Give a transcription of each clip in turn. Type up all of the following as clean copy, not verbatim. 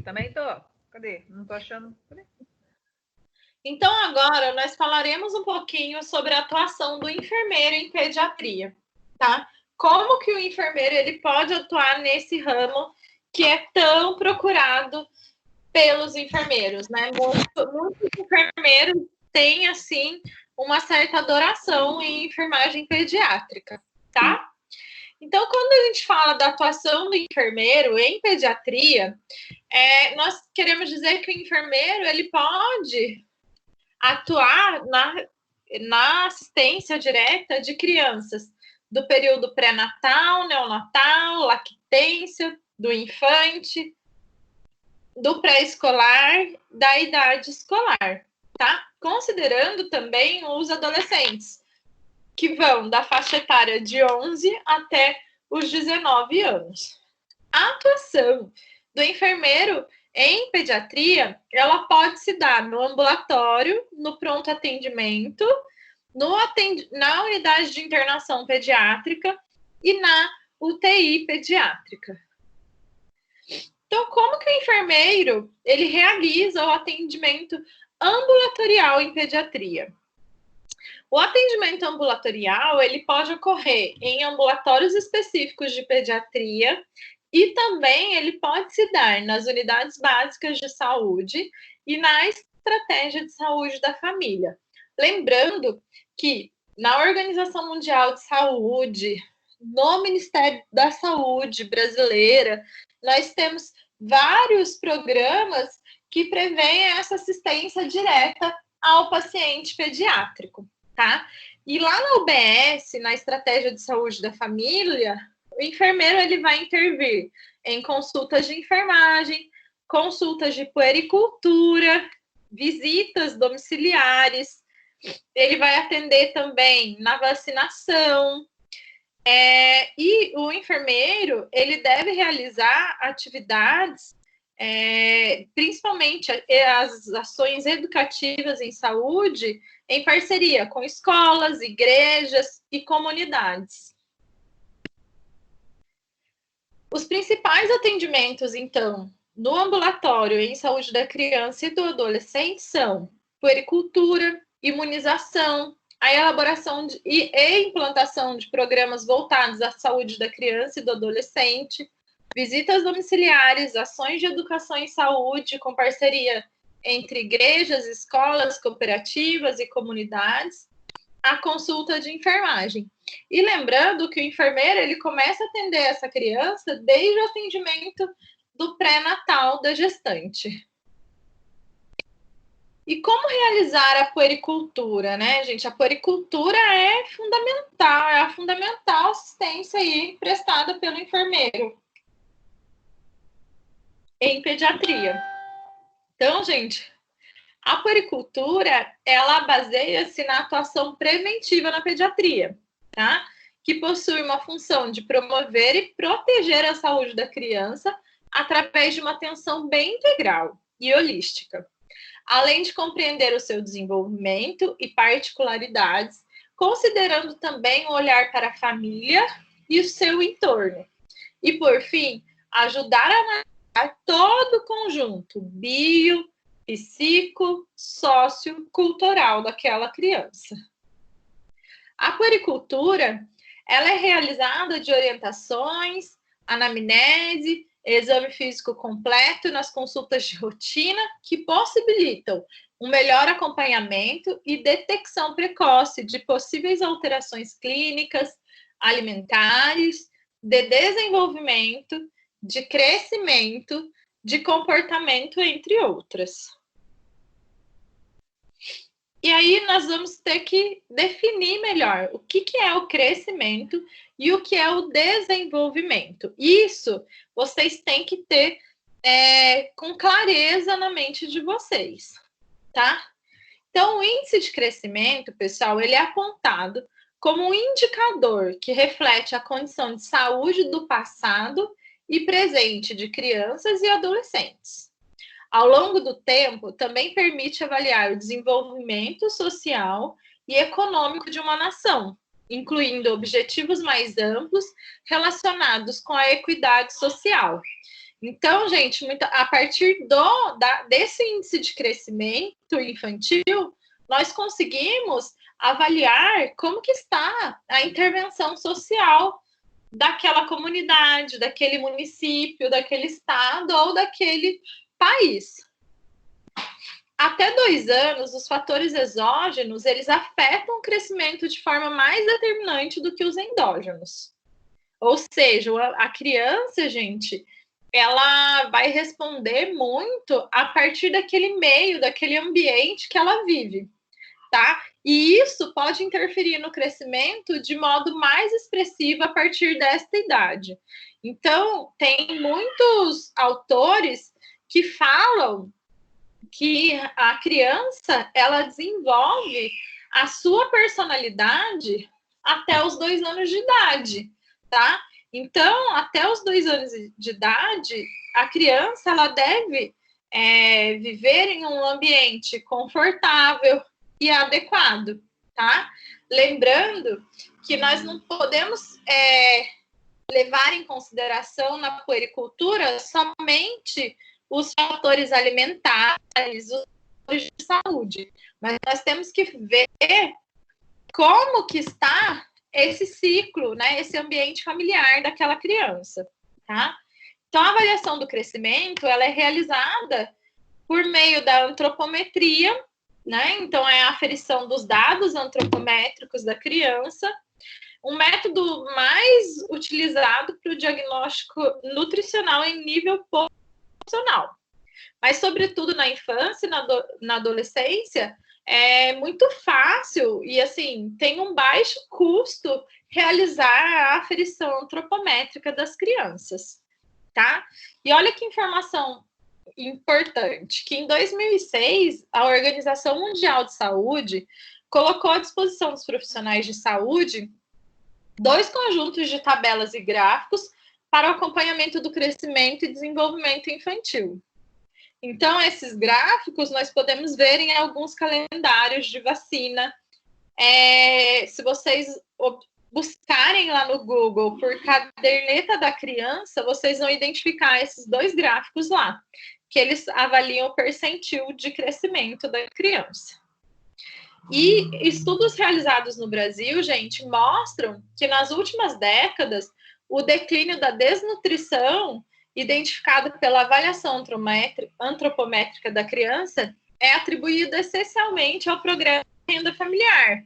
Também tô. Cadê? Não tô achando. Cadê? Então, agora nós falaremos um pouquinho sobre a atuação do enfermeiro em pediatria, tá? Como que o enfermeiro ele pode atuar nesse ramo que é tão procurado pelos enfermeiros, né? Muitos enfermeiros têm, assim, uma certa adoração em enfermagem pediátrica, tá? Então, quando a gente fala da atuação do enfermeiro em pediatria, nós queremos dizer que o enfermeiro ele pode atuar na assistência direta de crianças do período pré-natal, neonatal, lactência, do infante, do pré-escolar, da idade escolar, tá? Considerando também os adolescentes, que vão da faixa etária de 11 até os 19 anos. A atuação do enfermeiro em pediatria, ela pode se dar no ambulatório, no pronto atendimento, na unidade de internação pediátrica e na UTI pediátrica. Então, como que o enfermeiro ele realiza o atendimento ambulatorial em pediatria? O atendimento ambulatorial ele pode ocorrer em ambulatórios específicos de pediatria e também ele pode se dar nas unidades básicas de saúde e na estratégia de saúde da família. Lembrando que na Organização Mundial de Saúde, no Ministério da Saúde brasileira, nós temos vários programas que prevêem essa assistência direta ao paciente pediátrico, tá? E lá na UBS, na estratégia de saúde da família, o enfermeiro ele vai intervir em consultas de enfermagem, consultas de puericultura, visitas domiciliares, ele vai atender também na vacinação, e o enfermeiro ele deve realizar atividades, principalmente as ações educativas em saúde, em parceria com escolas, igrejas e comunidades. Os principais atendimentos, então, no ambulatório em saúde da criança e do adolescente são puericultura, imunização, a elaboração e implantação de programas voltados à saúde da criança e do adolescente, visitas domiciliares, ações de educação em saúde com parceria entre igrejas, escolas, cooperativas e comunidades, a consulta de enfermagem. E lembrando que o enfermeiro ele começa a atender essa criança desde o atendimento do pré-natal da gestante. E como realizar a puericultura, né, gente? A puericultura é fundamental, é a fundamental assistência aí prestada pelo enfermeiro em pediatria. Então, gente, a puericultura, ela baseia-se na atuação preventiva na pediatria, tá? Que possui uma função de promover e proteger a saúde da criança através de uma atenção bem integral e holística, além de compreender o seu desenvolvimento e particularidades, considerando também o olhar para a família e o seu entorno. E, por fim, ajudar a analisar todo o conjunto bio, psico, sociocultural daquela criança. A puericultura, ela é realizada de orientações, anamnese, exame físico completo nas consultas de rotina que possibilitam um melhor acompanhamento e detecção precoce de possíveis alterações clínicas, alimentares, de desenvolvimento, de crescimento, de comportamento, entre outras. E aí nós vamos ter que definir melhor o que é o crescimento e o que é o desenvolvimento. Isso vocês têm que ter com clareza na mente de vocês, tá? Então, o índice de crescimento, pessoal, ele é apontado como um indicador que reflete a condição de saúde do passado e presente de crianças e adolescentes. Ao longo do tempo, também permite avaliar o desenvolvimento social e econômico de uma nação, incluindo objetivos mais amplos relacionados com a equidade social. Então, gente, a partir desse índice de crescimento infantil, nós conseguimos avaliar como que está a intervenção social daquela comunidade, daquele município, daquele estado ou daquele país. Até 2 anos, os fatores exógenos, eles afetam o crescimento de forma mais determinante do que os endógenos. Ou seja, a criança, gente, ela vai responder muito a partir daquele meio, daquele ambiente que ela vive, tá? E isso pode interferir no crescimento de modo mais expressivo a partir desta idade. Então, tem muitos autores que falam que a criança, ela desenvolve a sua personalidade até os 2 anos de idade, tá? Então, até os 2 anos de idade, a criança, ela deve viver em um ambiente confortável e adequado, tá? Lembrando que nós não podemos levar em consideração na puericultura somente os fatores alimentares, os fatores de saúde, mas nós temos que ver como que está esse ciclo, né, esse ambiente familiar daquela criança, tá? Então, a avaliação do crescimento, ela é realizada por meio da antropometria, né? Então, é a aferição dos dados antropométricos da criança, um método mais utilizado para o diagnóstico nutricional em nível profissional. Mas, sobretudo, na infância e na adolescência, é muito fácil e, assim, tem um baixo custo realizar a aferição antropométrica das crianças, tá? E olha que informação importante, que em 2006, a Organização Mundial de Saúde colocou à disposição dos profissionais de saúde 2 conjuntos de tabelas e gráficos para o acompanhamento do crescimento e desenvolvimento infantil. Então, esses gráficos nós podemos ver em alguns calendários de vacina. Se vocês buscarem lá no Google por caderneta da criança, vocês vão identificar esses 2 gráficos lá, que eles avaliam o percentil de crescimento da criança. E estudos realizados no Brasil, gente, mostram que nas últimas décadas, o declínio da desnutrição, identificado pela avaliação antropométrica da criança, é atribuído essencialmente ao programa de renda familiar,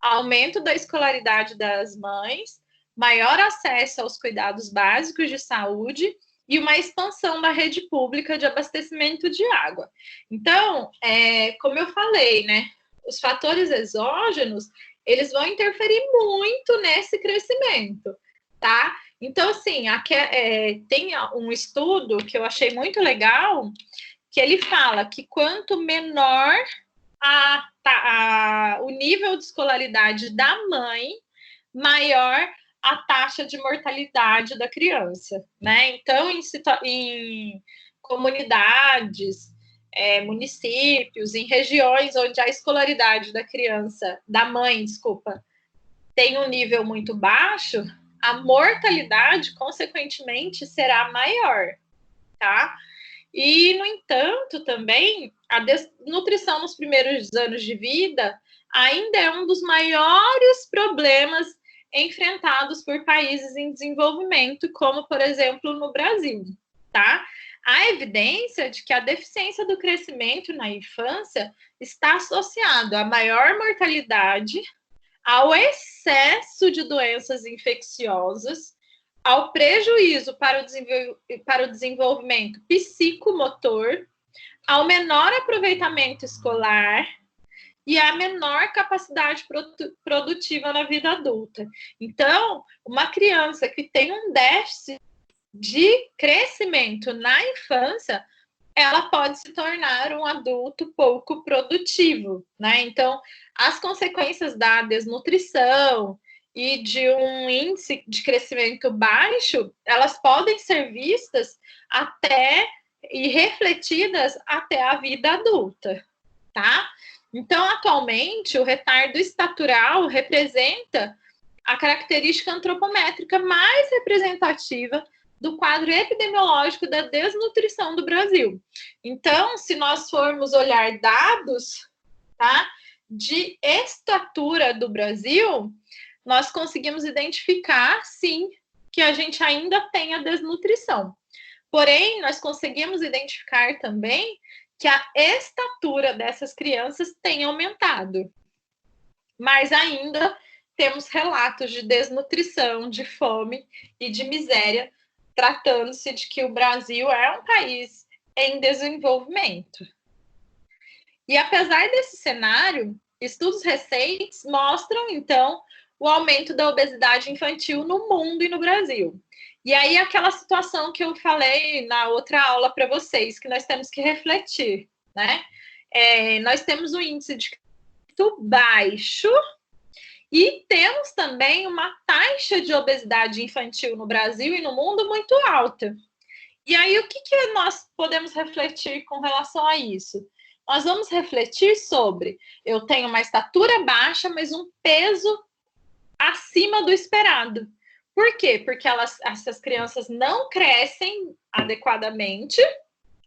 aumento da escolaridade das mães, maior acesso aos cuidados básicos de saúde e uma expansão da rede pública de abastecimento de água. Então, como eu falei, né, os fatores exógenos, eles vão interferir muito nesse crescimento, tá? Então, assim, tem um estudo que eu achei muito legal, que ele fala que quanto menor o nível de escolaridade da mãe, maior a taxa de mortalidade da criança, né? Então, em comunidades, municípios, em regiões onde a escolaridade da mãe, tem um nível muito baixo, a mortalidade, consequentemente, será maior, tá? E, no entanto, também, a desnutrição nos primeiros anos de vida ainda é um dos maiores problemas enfrentados por países em desenvolvimento, como, por exemplo, no Brasil, tá? Há evidência de que a deficiência do crescimento na infância está associada à maior mortalidade, ao excesso de doenças infecciosas, ao prejuízo para o desenvolvimento psicomotor, ao menor aproveitamento escolar e à menor capacidade produtiva na vida adulta. Então, uma criança que tem um déficit de crescimento na infância, ela pode se tornar um adulto pouco produtivo, né? Então, as consequências da desnutrição e de um índice de crescimento baixo, elas podem ser vistas até e refletidas até a vida adulta, tá? Então, atualmente, o retardo estatural representa a característica antropométrica mais representativa do quadro epidemiológico da desnutrição do Brasil. Então, se nós formos olhar dados, tá, de estatura do Brasil, nós conseguimos identificar, sim, que a gente ainda tem a desnutrição. Porém, nós conseguimos identificar também que a estatura dessas crianças tem aumentado. Mas ainda temos relatos de desnutrição, de fome e de miséria, tratando-se de que o Brasil é um país em desenvolvimento. E apesar desse cenário, estudos recentes mostram, então, o aumento da obesidade infantil no mundo e no Brasil. E aí, aquela situação que eu falei na outra aula para vocês, que nós temos que refletir, né? Nós temos um índice de crescimento baixo e temos também uma taxa de obesidade infantil no Brasil e no mundo muito alta. E aí, o que nós podemos refletir com relação a isso? Nós vamos refletir sobre: eu tenho uma estatura baixa, mas um peso acima do esperado. Por quê? Porque essas crianças não crescem adequadamente,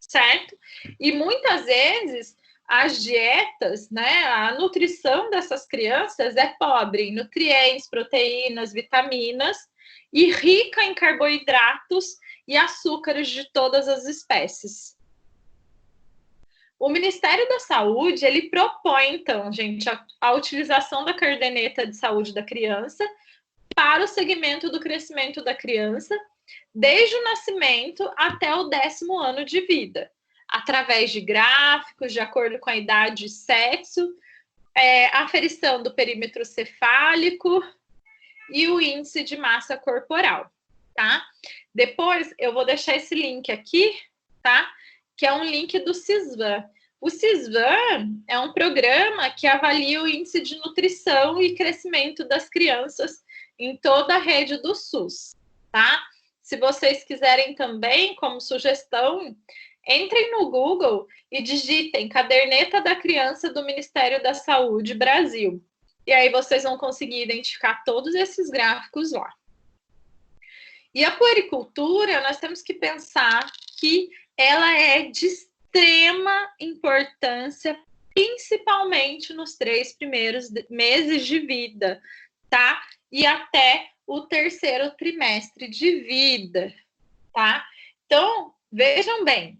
certo? E muitas vezes as dietas, né, a nutrição dessas crianças é pobre em nutrientes, proteínas, vitaminas e rica em carboidratos e açúcares de todas as espécies. O Ministério da Saúde, ele propõe, então, gente, a utilização da caderneta de saúde da criança para o segmento do crescimento da criança, desde o nascimento até o 10º ano de vida, através de gráficos de acordo com a idade e sexo, aferição do perímetro cefálico e o índice de massa corporal, tá? Depois eu vou deixar esse link aqui, tá? Que é um link do CISVAN. O CISVAN é um programa que avalia o índice de nutrição e crescimento das crianças em toda a rede do SUS, tá? Se vocês quiserem também, como sugestão, entrem no Google e digitem Caderneta da Criança do Ministério da Saúde Brasil. E aí vocês vão conseguir identificar todos esses gráficos lá. E a puericultura, nós temos que pensar que ela é de extrema importância, principalmente nos 3 primeiros meses de vida, tá? E até o 3º trimestre de vida, tá? Então, vejam bem,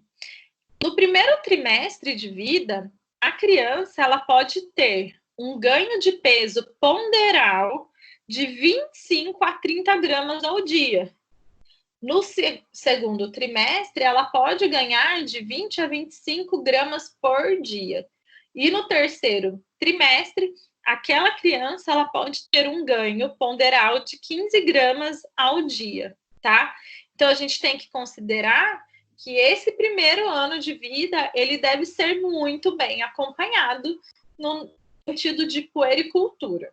no 1º trimestre de vida, a criança ela pode ter um ganho de peso ponderal de 25 a 30 gramas ao dia. No 2º trimestre, ela pode ganhar de 20 a 25 gramas por dia. E no 3º trimestre, aquela criança ela pode ter um ganho ponderal de 15 gramas ao dia, tá? Então, a gente tem que considerar que esse 1º ano de vida, ele deve ser muito bem acompanhado no sentido de puericultura.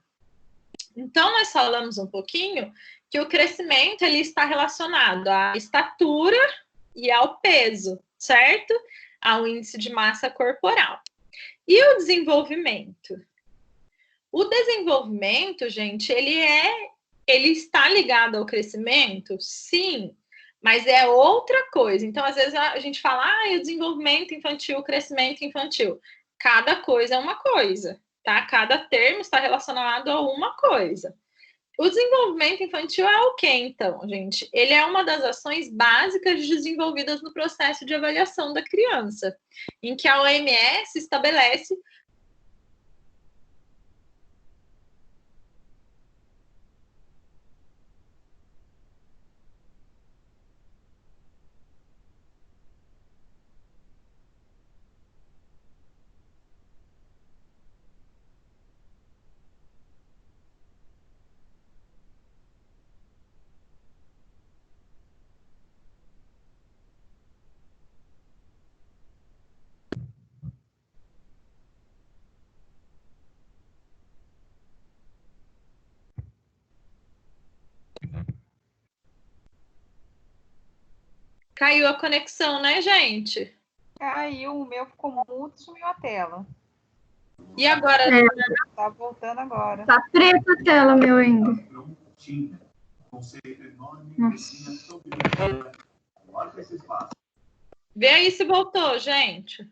Então, nós falamos um pouquinho que o crescimento ele está relacionado à estatura e ao peso, certo? Ao índice de massa corporal. E o desenvolvimento? O desenvolvimento, gente, ele está ligado ao crescimento? Sim, mas é outra coisa. Então, às vezes, a gente fala, o desenvolvimento infantil, o crescimento infantil. Cada coisa é uma coisa, tá? Cada termo está relacionado a uma coisa. O desenvolvimento infantil é o quê, então, gente? Ele é uma das ações básicas desenvolvidas no processo de avaliação da criança, em que a OMS estabelece Caiu a conexão, né, gente? Caiu, o meu ficou mudo, sumiu a tela. E agora? Tá voltando agora. Tá preta a tela, meu ainda. Vê aí se voltou, gente.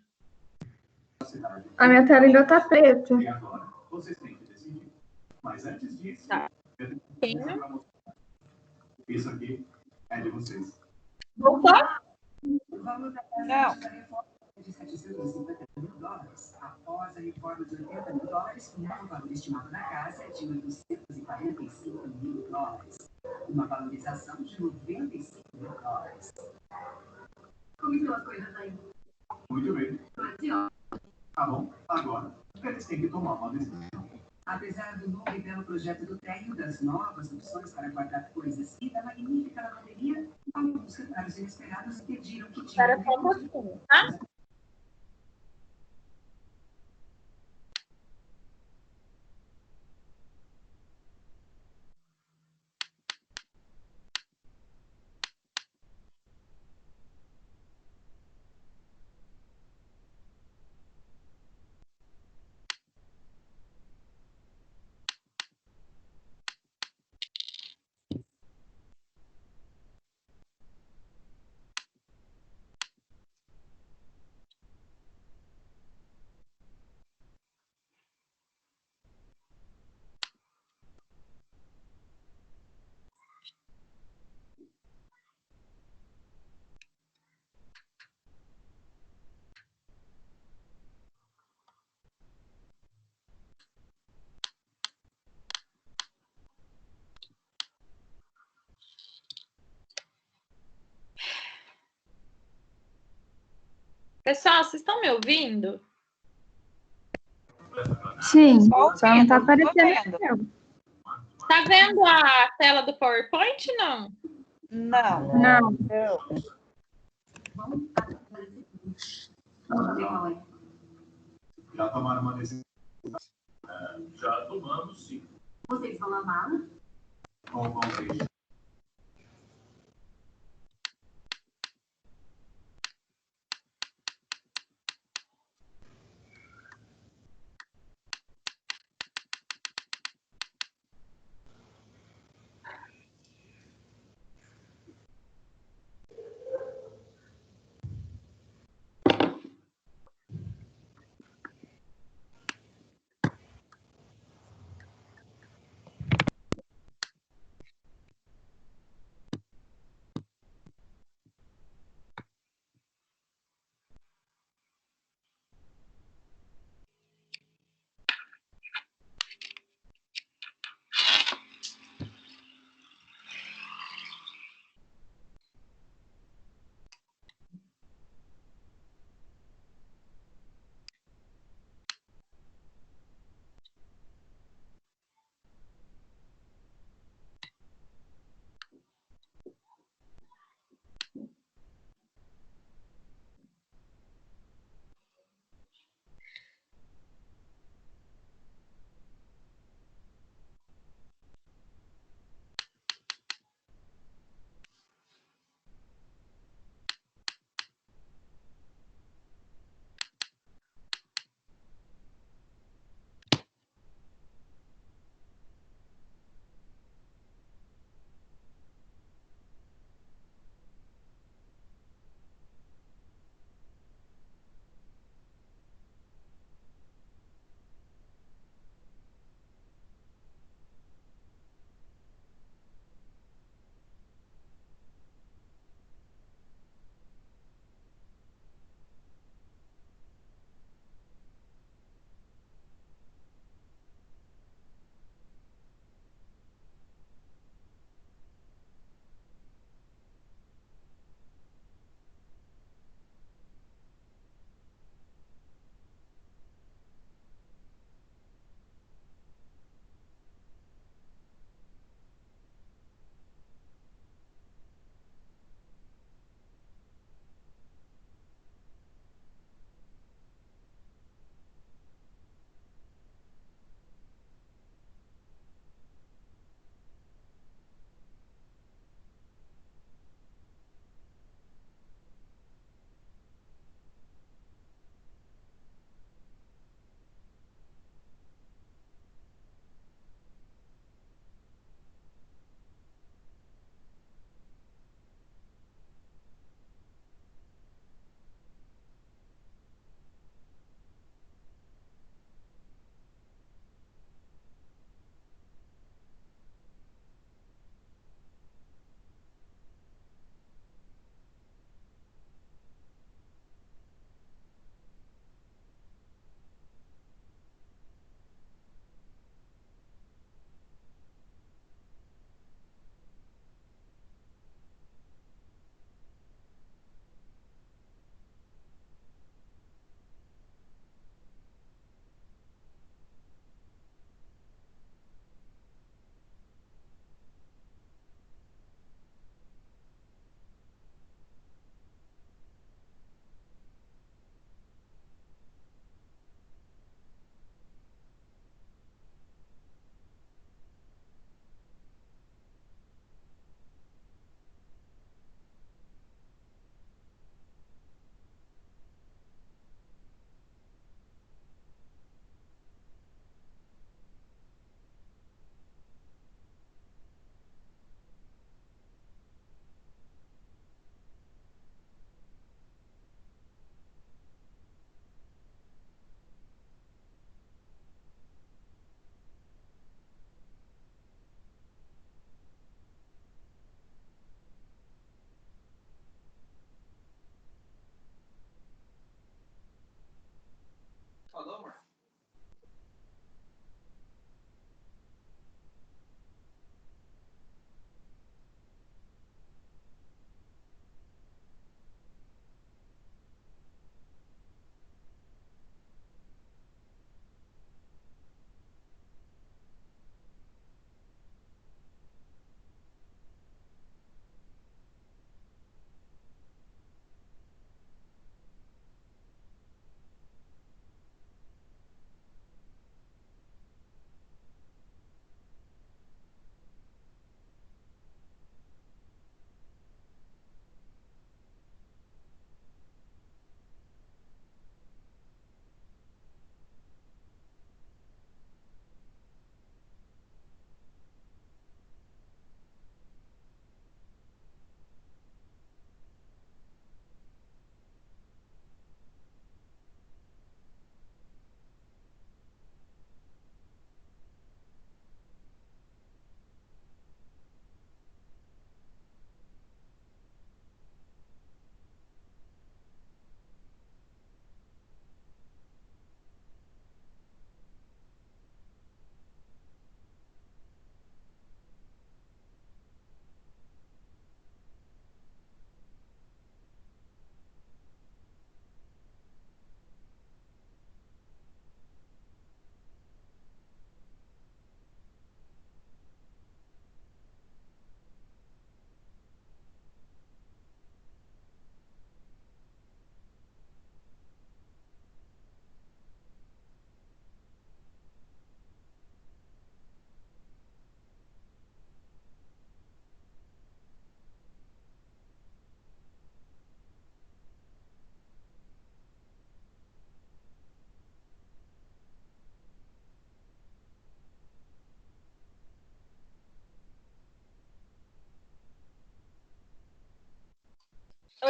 A minha tela ainda tá preta. Tá. Isso aqui é de vocês. Voltou? Não. De 750 mil dólares. Após a reforma de 80 mil dólares, o novo valor estimado da casa é de 845 mil dólares. Uma valorização de 95 mil dólares. Como estão as coisas aí? Muito bem. Tá bom, agora eles têm que tomar uma decisão. Apesar do novo e belo projeto do térreo, das novas opções para guardar coisas e da magnífica lavanderia, alguns cenários inesperados impediram que Espera só um pouquinho, tá? Pessoal, vocês estão me ouvindo? Sim, Só só não tá ouvindo, tô aparecendo. vendo. Tá vendo a tela do PowerPoint? Não. Não. Não. Já tomaram uma decisão? Já tomamos, sim. Vocês vão amá-la? Ou vão deixar?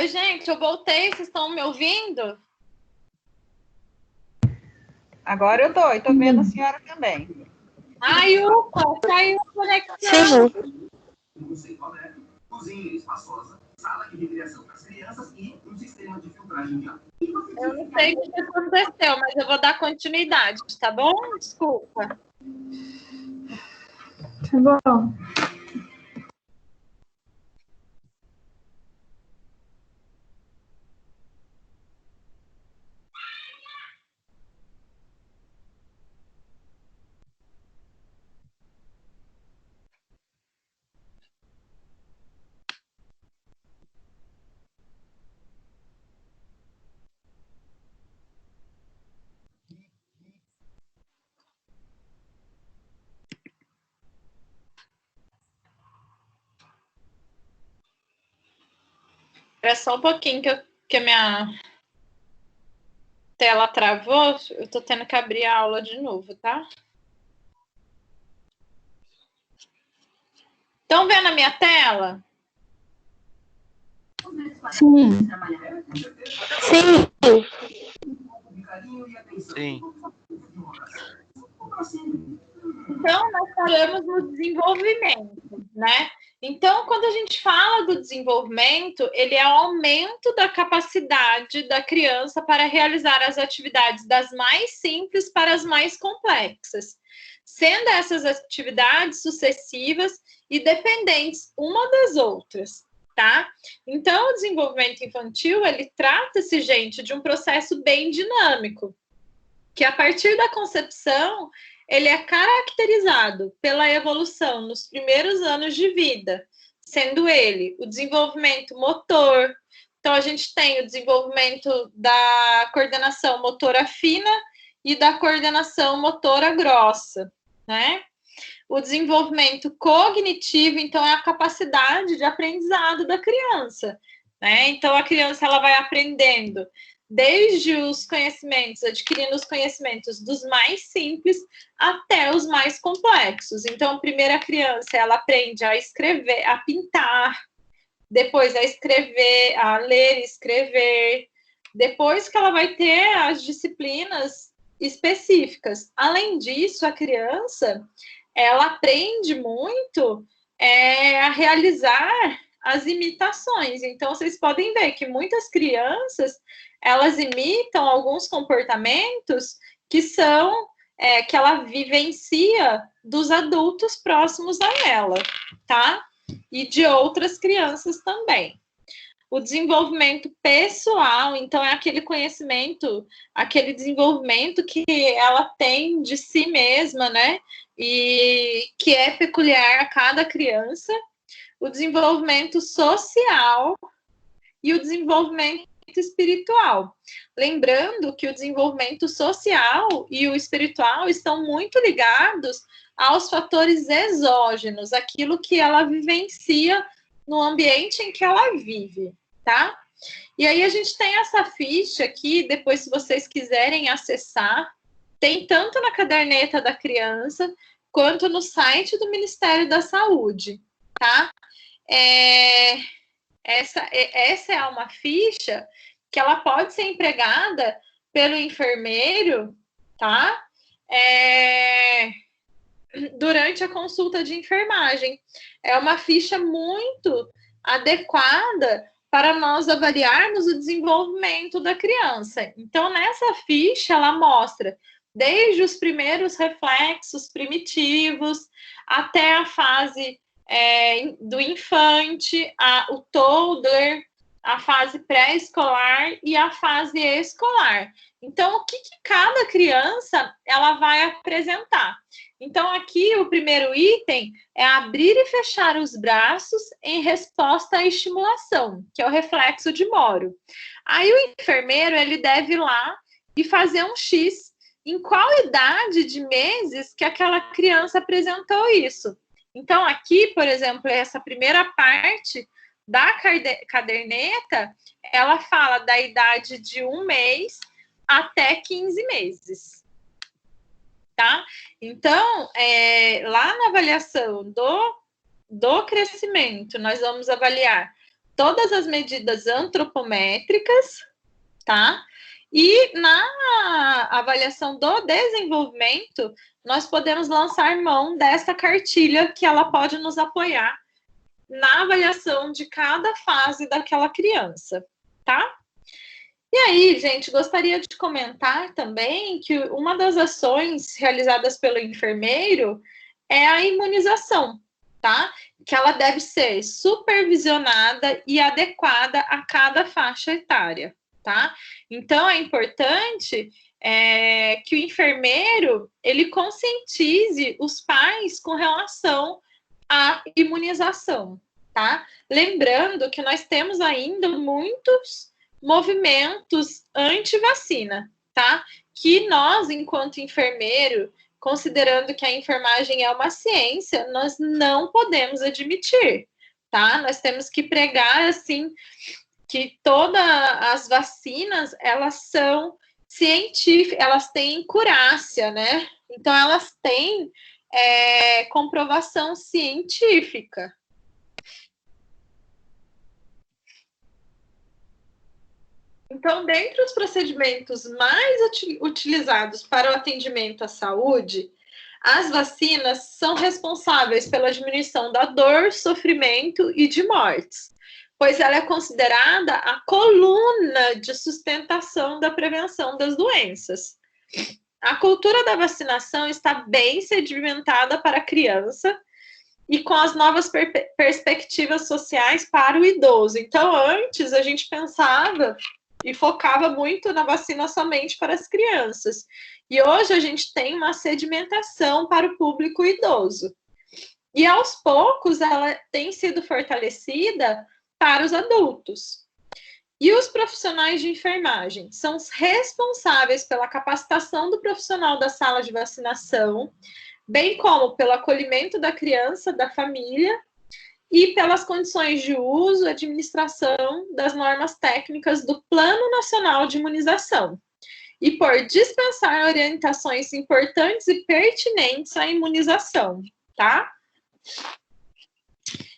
Oi, gente, eu voltei, vocês estão me ouvindo? Agora eu tô vendo a senhora também. Ai, ufa, saiu a conexão. Um sem colégio, cozinha espaçosa, sala de recreação para as crianças e um sistema de filtragem de água. Eu não sei o que aconteceu, mas eu vou dar continuidade, tá bom? Desculpa. Tá bom. É só um pouquinho que a minha tela travou. Eu tô tendo que abrir a aula de novo, tá? Estão vendo a minha tela? Sim. Sim. Sim. Então, nós falamos no desenvolvimento, né? Então, quando a gente fala do desenvolvimento, ele é o aumento da capacidade da criança para realizar as atividades das mais simples para as mais complexas, sendo essas atividades sucessivas e dependentes uma das outras, tá? Então, o desenvolvimento infantil, ele trata-se, gente, de um processo bem dinâmico, que a partir da concepção, ele é caracterizado pela evolução nos primeiros anos de vida, sendo ele o desenvolvimento motor. Então, a gente tem o desenvolvimento da coordenação motora fina e da coordenação motora grossa, né? O desenvolvimento cognitivo, então, é a capacidade de aprendizado da criança, né? Então, a criança ela vai aprendendo desde os conhecimentos, adquirindo os conhecimentos dos mais simples até os mais complexos. Então, primeiro a criança, ela aprende a escrever, a pintar, depois a escrever, a ler e escrever, depois que ela vai ter as disciplinas específicas. Além disso, a criança, ela aprende muito a realizar as imitações. Então, vocês podem ver que muitas crianças, elas imitam alguns comportamentos que são, que ela vivencia dos adultos próximos a ela, tá? E de outras crianças também. O desenvolvimento pessoal, então, é aquele conhecimento, aquele desenvolvimento que ela tem de si mesma, né? E que é peculiar a cada criança. O desenvolvimento social e o desenvolvimento espiritual. Lembrando que o desenvolvimento social e o espiritual estão muito ligados aos fatores exógenos, aquilo que ela vivencia no ambiente em que ela vive, tá? E aí a gente tem essa ficha aqui, depois se vocês quiserem acessar, tem tanto na caderneta da criança, quanto no site do Ministério da Saúde, tá? Essa é uma ficha que ela pode ser empregada pelo enfermeiro, tá? Durante a consulta de enfermagem. É uma ficha muito adequada para nós avaliarmos o desenvolvimento da criança. Então, nessa ficha, ela mostra desde os primeiros reflexos primitivos até a fase do infante, o toddler, a fase pré-escolar e a fase escolar. Então, o que cada criança ela vai apresentar? Então, aqui o primeiro item é abrir e fechar os braços em resposta à estimulação, que é o reflexo de Moro. Aí o enfermeiro ele deve ir lá e fazer um X em qual idade de meses que aquela criança apresentou isso. Então, aqui, por exemplo, essa primeira parte da caderneta, ela fala da idade de 1 mês até 15 meses, tá? Então, lá na avaliação do crescimento, nós vamos avaliar todas as medidas antropométricas, tá? E na avaliação do desenvolvimento, nós podemos lançar mão dessa cartilha que ela pode nos apoiar na avaliação de cada fase daquela criança, tá? E aí, gente, gostaria de comentar também que uma das ações realizadas pelo enfermeiro é a imunização, tá? Que ela deve ser supervisionada e adequada a cada faixa etária, tá? Então, é importante que o enfermeiro, ele conscientize os pais com relação à imunização, tá? Lembrando que nós temos ainda muitos movimentos anti-vacina, tá? Que nós, enquanto enfermeiro, considerando que a enfermagem é uma ciência, nós não podemos admitir, tá? Nós temos que pregar, assim, que todas as vacinas, elas são científicas, elas têm curácia, né? Então, elas têm comprovação científica. Então, dentre os procedimentos mais utilizados para o atendimento à saúde, as vacinas são responsáveis pela diminuição da dor, sofrimento e de mortes, pois ela é considerada a coluna de sustentação da prevenção das doenças. A cultura da vacinação está bem sedimentada para a criança e com as novas perspectivas sociais para o idoso. Então, antes a gente pensava e focava muito na vacina somente para as crianças. E hoje a gente tem uma sedimentação para o público idoso. E aos poucos ela tem sido fortalecida para os adultos. E os profissionais de enfermagem são os responsáveis pela capacitação do profissional da sala de vacinação, bem como pelo acolhimento da criança, da família, e pelas condições de uso e administração das normas técnicas do Plano Nacional de Imunização, e por dispensar orientações importantes e pertinentes à imunização, tá?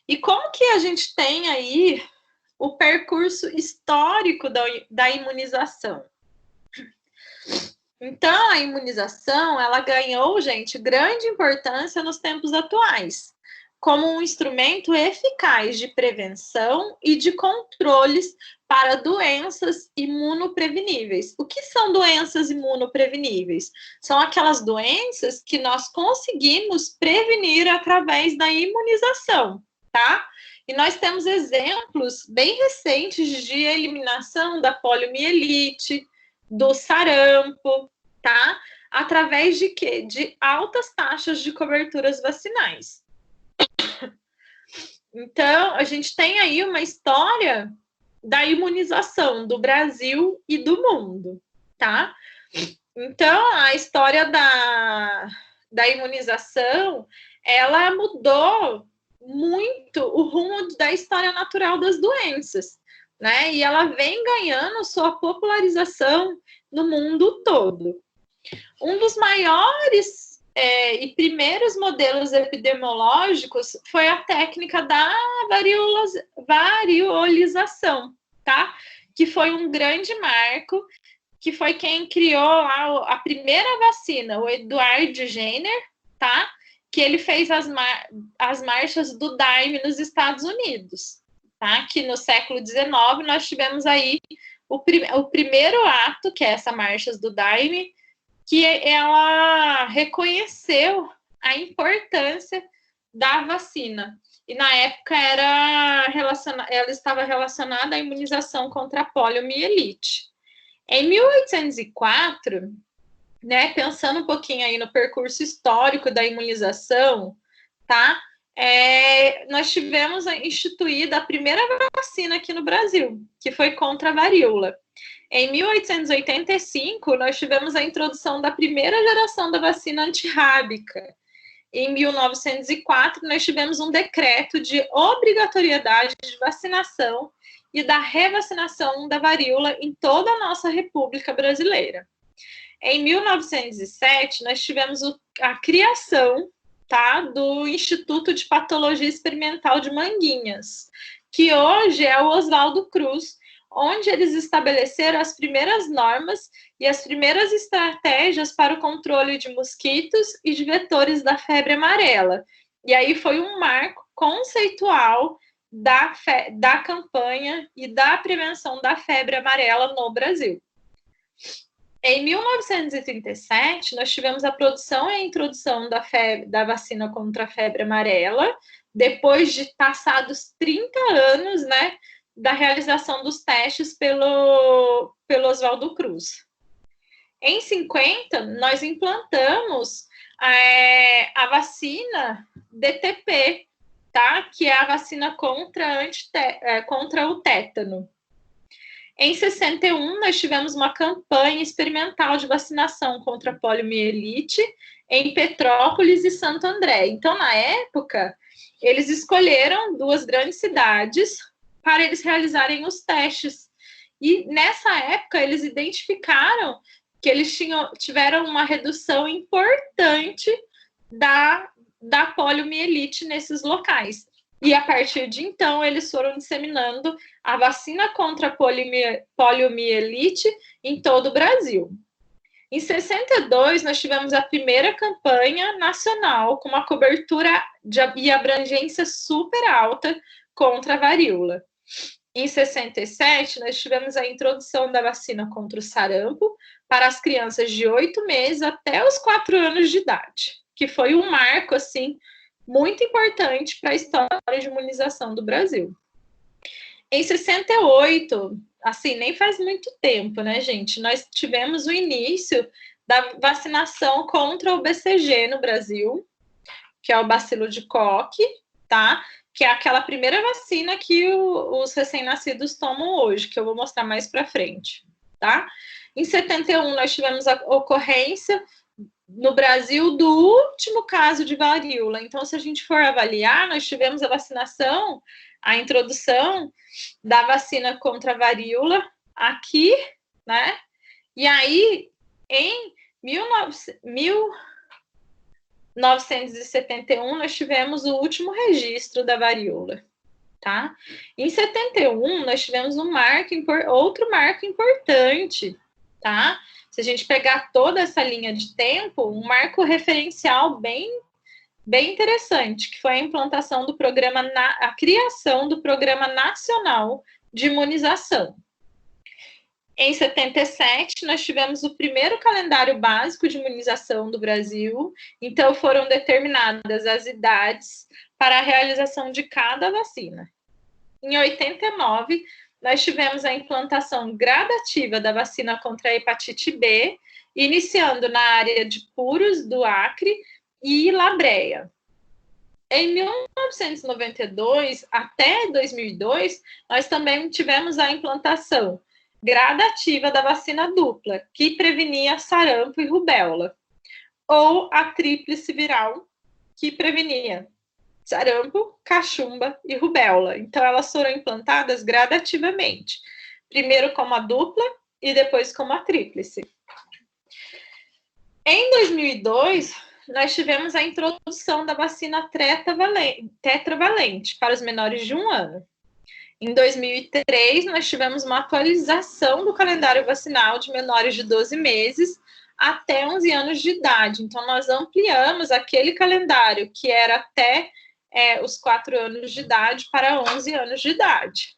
E como que a gente tem aí o percurso histórico da imunização? Então, a imunização, ela ganhou, gente, grande importância nos tempos atuais, como um instrumento eficaz de prevenção e de controles para doenças imunopreveníveis. O que são doenças imunopreveníveis? São aquelas doenças que nós conseguimos prevenir através da imunização, tá? E nós temos exemplos bem recentes de eliminação da poliomielite, do sarampo, tá? Através de quê? De altas taxas de coberturas vacinais. Então, a gente tem aí uma história da imunização do Brasil e do mundo, tá? Então, a história da imunização, ela mudou muito o rumo da história natural das doenças, né? E ela vem ganhando sua popularização no mundo todo. Um dos maiores e primeiros modelos epidemiológicos foi a técnica da variolização, tá? Que foi um grande marco, que foi quem criou a primeira vacina, o Edward Jenner, tá? Que ele fez as marchas do Daime nos Estados Unidos, tá? Que no século XIX nós tivemos aí o primeiro ato, que é essa marchas do Daime, que ela reconheceu a importância da vacina. E na época ela estava relacionada à imunização contra a poliomielite. Em 1804, né, pensando um pouquinho aí no percurso histórico da imunização, tá? Nós tivemos instituída a primeira vacina aqui no Brasil, que foi contra a varíola. Em 1885, nós tivemos a introdução da primeira geração da vacina antirrábica. Em 1904, nós tivemos um decreto de obrigatoriedade de vacinação e da revacinação da varíola em toda a nossa República Brasileira. Em 1907, nós tivemos a criação, tá, do Instituto de Patologia Experimental de Manguinhas, que hoje é o Oswaldo Cruz, onde eles estabeleceram as primeiras normas e as primeiras estratégias para o controle de mosquitos e de vetores da febre amarela. E aí foi um marco conceitual da campanha e da prevenção da febre amarela no Brasil. Em 1937, nós tivemos a produção e a introdução da vacina contra a febre amarela, depois de passados 30 anos, né, da realização dos testes pelo Oswaldo Cruz. Em 50, nós implantamos a vacina DTP, tá? Que é a vacina contra o tétano. Em 61, nós tivemos uma campanha experimental de vacinação contra a poliomielite em Petrópolis e Santo André. Então, na época, eles escolheram 2 grandes cidades para eles realizarem os testes. E, nessa época, eles identificaram que eles tiveram uma redução importante da poliomielite nesses locais. E, a partir de então, eles foram disseminando a vacina contra a poliomielite em todo o Brasil. Em 62, nós tivemos a primeira campanha nacional com uma cobertura e abrangência super alta contra a varíola. Em 67, nós tivemos a introdução da vacina contra o sarampo para as crianças de 8 meses até os 4 anos de idade, que foi um marco, assim, muito importante para a história de imunização do Brasil. Em 68, assim, nem faz muito tempo, né, gente? Nós tivemos o início da vacinação contra o BCG no Brasil, que é o bacilo de Koch, tá? Que é aquela primeira vacina que os recém-nascidos tomam hoje, que eu vou mostrar mais para frente, tá? Em 71, nós tivemos a ocorrência no Brasil do último caso de varíola. Então, se a gente for avaliar, nós tivemos a vacinação, a introdução da vacina contra a varíola aqui, né? E aí, em 1971, nós tivemos o último registro da varíola, tá? Em 71, nós tivemos outro marco importante, tá? Se a gente pegar toda essa linha de tempo, um marco referencial bem interessante, que foi a implantação do programa, a criação do Programa Nacional de Imunização. Em 77, nós tivemos o primeiro calendário básico de imunização do Brasil, então foram determinadas as idades para a realização de cada vacina. Em 89, nós tivemos a implantação gradativa da vacina contra a hepatite B, iniciando na área de Puros, do Acre, e Labreia. Em 1992 até 2002, nós também tivemos a implantação gradativa da vacina dupla, que prevenia sarampo e rubéola, ou a tríplice viral, que prevenia sarampo, cachumba e rubéola. Então, elas foram implantadas gradativamente, primeiro como a dupla e depois como a tríplice. Em 2002, nós tivemos a introdução da vacina tetravalente para os menores de 1 ano. Em 2003, nós tivemos uma atualização do calendário vacinal de menores de 12 meses até 11 anos de idade. Então, nós ampliamos aquele calendário que era até os 4 anos de idade para 11 anos de idade.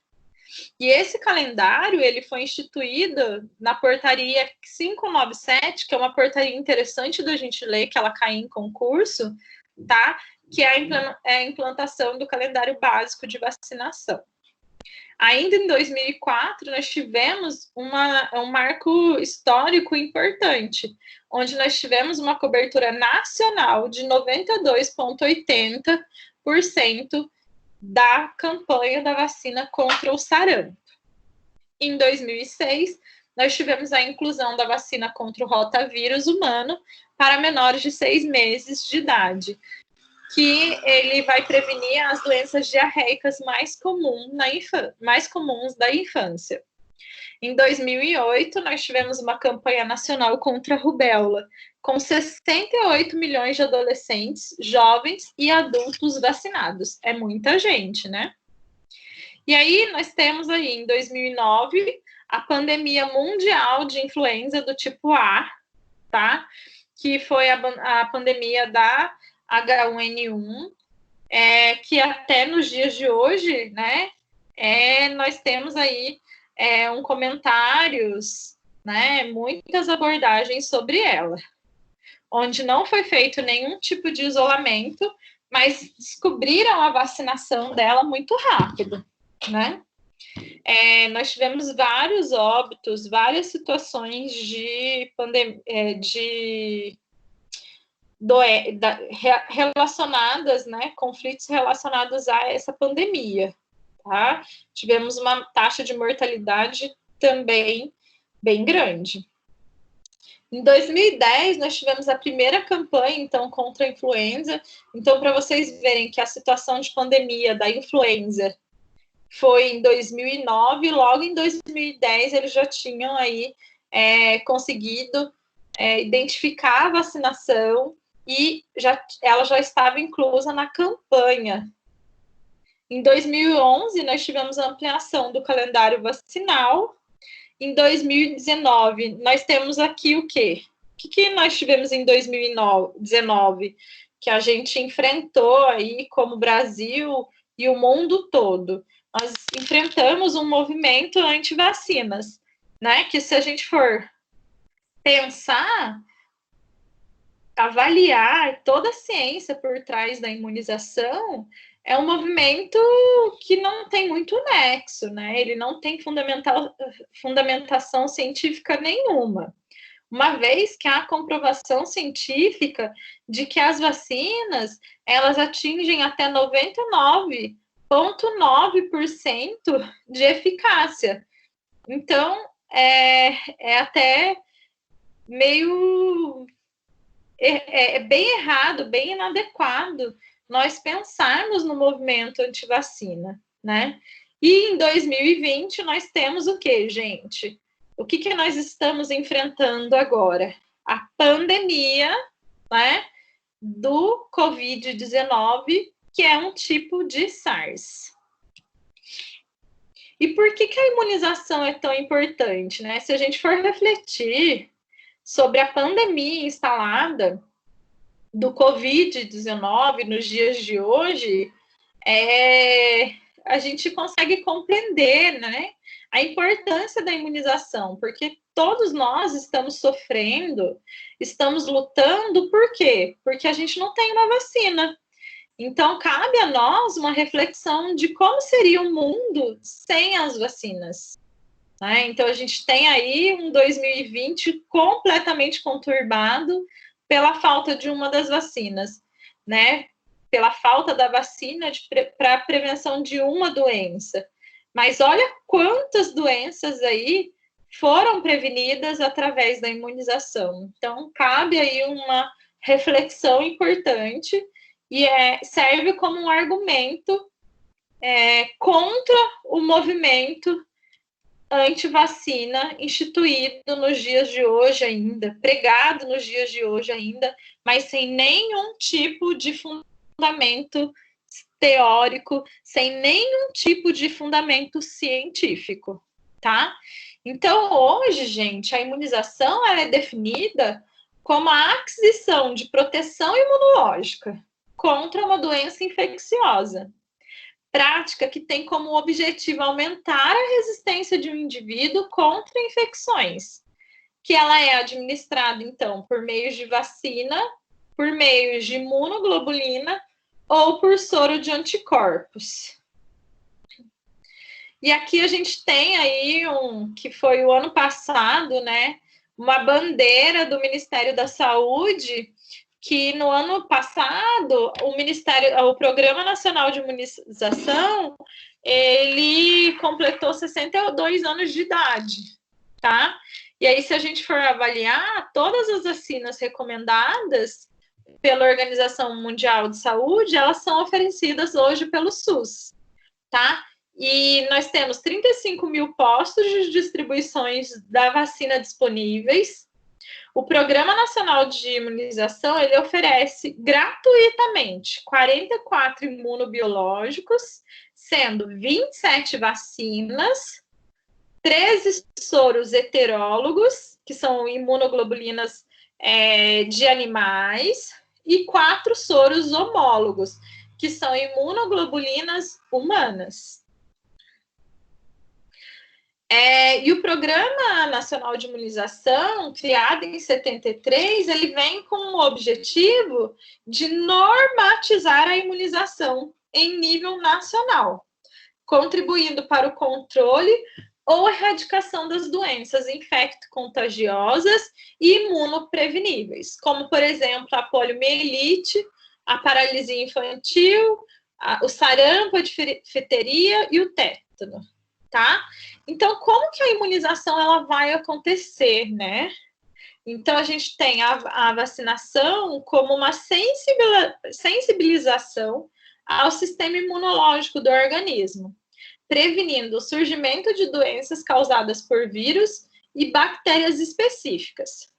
E esse calendário, ele foi instituído na portaria 597, que é uma portaria interessante da gente ler, que ela cai em concurso, tá? Que é a implantação do calendário básico de vacinação. Ainda em 2004, nós tivemos um marco histórico importante, onde nós tivemos uma cobertura nacional de 92,80% da campanha da vacina contra o sarampo. Em 2006, nós tivemos a inclusão da vacina contra o rotavírus humano para menores de 6 meses de idade, que ele vai prevenir as doenças diarreicas mais comuns da infância. Em 2008, nós tivemos uma campanha nacional contra a rubéola, com 68 milhões de adolescentes, jovens e adultos vacinados. É muita gente, né? E aí nós temos aí, em 2009, a pandemia mundial de influenza do tipo A, tá? Que foi a pandemia da H1N1, que até nos dias de hoje, né, nós temos aí comentários, né, muitas abordagens sobre ela, onde não foi feito nenhum tipo de isolamento, mas descobriram a vacinação dela muito rápido, né? Nós tivemos vários óbitos, várias situações de pandemia, relacionadas, né, conflitos relacionados a essa pandemia, tá? Tivemos uma taxa de mortalidade também bem grande. Em 2010, nós tivemos a primeira campanha, então, contra a influenza. Então, para vocês verem que a situação de pandemia da influenza foi em 2009, logo em 2010 eles já tinham aí conseguido identificar a vacinação e ela já estava inclusa na campanha. Em 2011, nós tivemos a ampliação do calendário vacinal. Em 2019, nós temos aqui o quê? O que nós tivemos em 2019? Que a gente enfrentou aí como Brasil e o mundo todo. Nós enfrentamos um movimento anti-vacinas, né? Que se a gente for pensar, avaliar toda a ciência por trás da imunização, é um movimento que não tem muito nexo, né? Ele não tem fundamentação científica nenhuma. Uma vez que há comprovação científica de que as vacinas, elas atingem até 99,9% de eficácia. Então, é até meio... É bem errado, bem inadequado nós pensarmos no movimento antivacina, né? E em 2020 nós temos o quê, gente? O que nós estamos enfrentando agora? A pandemia, né, do Covid-19, que é um tipo de SARS. E por que a imunização é tão importante, né? Se a gente for refletir sobre a pandemia instalada do Covid-19 nos dias de hoje, a gente consegue compreender, né, a importância da imunização, porque todos nós estamos sofrendo, estamos lutando, por quê? Porque a gente não tem uma vacina. Então, cabe a nós uma reflexão de como seria o mundo sem as vacinas. Né? Então, a gente tem aí um 2020 completamente conturbado pela falta de uma das vacinas, né? Pela falta da vacina para a prevenção de uma doença. Mas olha quantas doenças aí foram prevenidas através da imunização. Então, cabe aí uma reflexão importante e serve como um argumento contra o movimento antivacina instituído nos dias de hoje ainda, pregado nos dias de hoje ainda, mas sem nenhum tipo de fundamento teórico, sem nenhum tipo de fundamento científico, tá? Então, hoje, gente, a imunização ela é definida como a aquisição de proteção imunológica contra uma doença infecciosa. Prática que tem como objetivo aumentar a resistência de um indivíduo contra infecções, que ela é administrada, então, por meio de vacina, por meio de imunoglobulina ou por soro de anticorpos. E aqui a gente tem aí que foi o ano passado, né, uma bandeira do Ministério da Saúde, que no ano passado o Programa Nacional de Imunização, ele completou 62 anos de idade, tá? E aí, se a gente for avaliar, todas as vacinas recomendadas pela Organização Mundial de Saúde, elas são oferecidas hoje pelo SUS, tá? E nós temos 35 mil postos de distribuições da vacina disponíveis. O Programa Nacional de Imunização, ele oferece gratuitamente 44 imunobiológicos, sendo 27 vacinas, 13 soros heterólogos, que são imunoglobulinas de animais, e 4 soros homólogos, que são imunoglobulinas humanas. E o Programa Nacional de Imunização, criado em 73, ele vem com o objetivo de normatizar a imunização em nível nacional, contribuindo para o controle ou erradicação das doenças infecto-contagiosas e imunopreveníveis, como, por exemplo, a poliomielite, a paralisia infantil, o sarampo, a difteria e o tétano, tá? Então, como que a imunização ela vai acontecer, né? Então, a gente tem a vacinação como uma sensibilização ao sistema imunológico do organismo, prevenindo o surgimento de doenças causadas por vírus e bactérias específicas.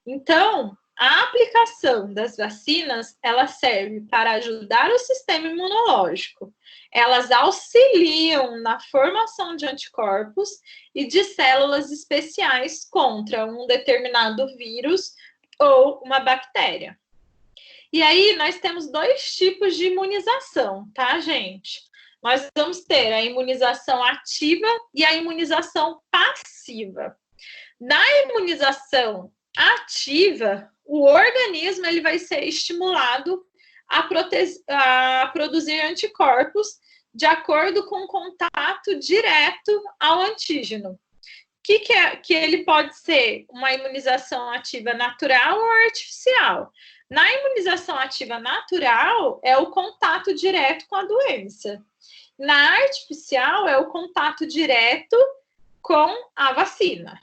Então, a aplicação das vacinas, ela serve para ajudar o sistema imunológico. Elas auxiliam na formação de anticorpos e de células especiais contra um determinado vírus ou uma bactéria. E aí, nós temos 2 tipos de imunização, tá, gente? Nós vamos ter a imunização ativa e a imunização passiva. Na imunização ativa, o organismo ele vai ser estimulado a produzir anticorpos de acordo com o contato direto ao antígeno. Que ele pode ser uma imunização ativa natural ou artificial. Na imunização ativa natural, é o contato direto com a doença. Na artificial, é o contato direto com a vacina.